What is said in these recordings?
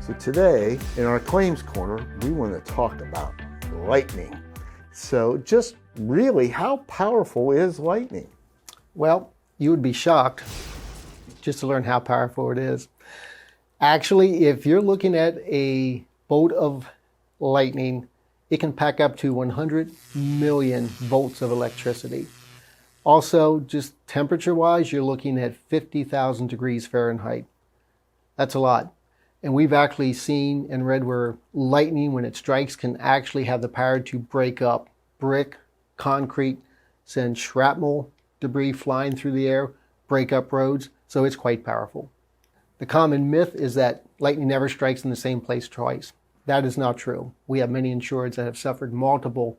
So today, in our claims corner, we want to talk about lightning. So just really, how powerful is lightning? Well, you would be shocked just to learn how powerful it is. Actually, if you're looking at a bolt of lightning, it can pack up to 100 million volts of electricity. Also, just temperature-wise, you're looking at 50,000 degrees Fahrenheit. That's a lot. And we've actually seen and read where lightning, when it strikes, can actually have the power to break up brick, concrete, send shrapnel debris flying through the air, break up roads, so it's quite powerful. The common myth is that lightning never strikes in the same place twice. That is not true. We have many insureds that have suffered multiple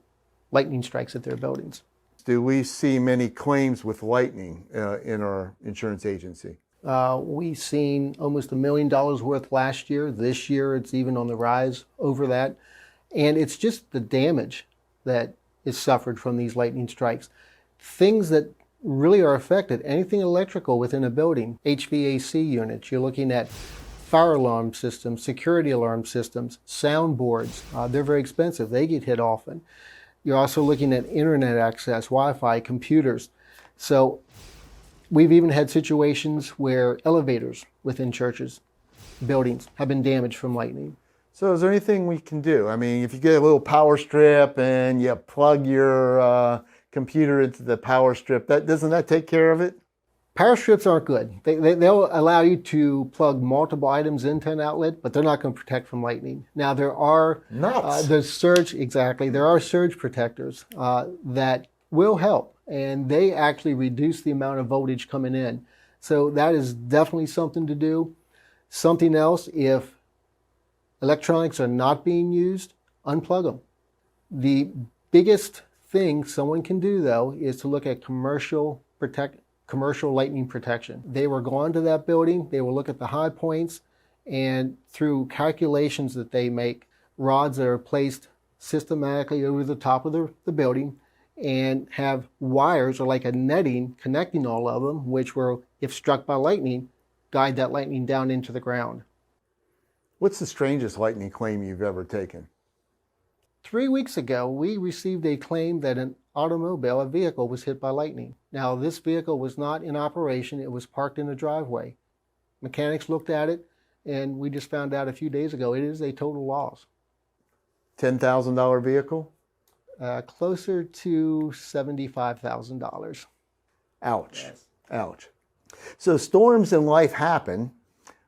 lightning strikes at their buildings. Do we see many claims with lightning in our insurance agency? We've seen almost $1 million worth last year. This year, it's even on the rise over that. And it's just the damage that is suffered from these lightning strikes. Things that really are affected, anything electrical within a building, HVAC units, you're looking at fire alarm systems, security alarm systems, soundboards. They're very expensive. They get hit often. You're also looking at internet access, Wi-Fi, computers. So we've even had situations where elevators within churches, buildings, have been damaged from lightning. So is there anything we can do? I mean, if you get a little power strip and you plug your computer into the power strip, doesn't that take care of it? Power strips aren't good. They'll allow you to plug multiple items into an outlet, but they're not going to protect from lightning. Now there are there are surge protectors that will help, and they actually reduce the amount of voltage coming in. So that is definitely something to do. Something else, if electronics are not being used, unplug them. The biggest thing someone can do, though, is to look at commercial lightning protection. They will go onto that building, they will look at the high points, and through calculations that they make, rods that are placed systematically over the top of the building and have wires or like a netting connecting all of them, which will, if struck by lightning, guide that lightning down into the ground. What's the strangest lightning claim you've ever taken? 3 weeks ago, we received a claim that an automobile, a vehicle, was hit by lightning. Now, this vehicle was not in operation. It was parked in a driveway. Mechanics looked at it, and we just found out a few days ago it is a total loss. $10,000 vehicle? Closer to $75,000. Ouch. Yes. Ouch. So storms in life happen,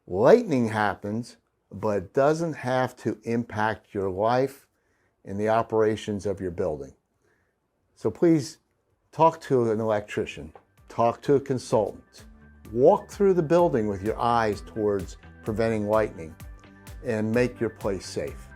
lightning happens, but it doesn't have to impact your life and the operations of your building. So please talk to an electrician, talk to a consultant, walk through the building with your eyes towards preventing lightning, and make your place safe.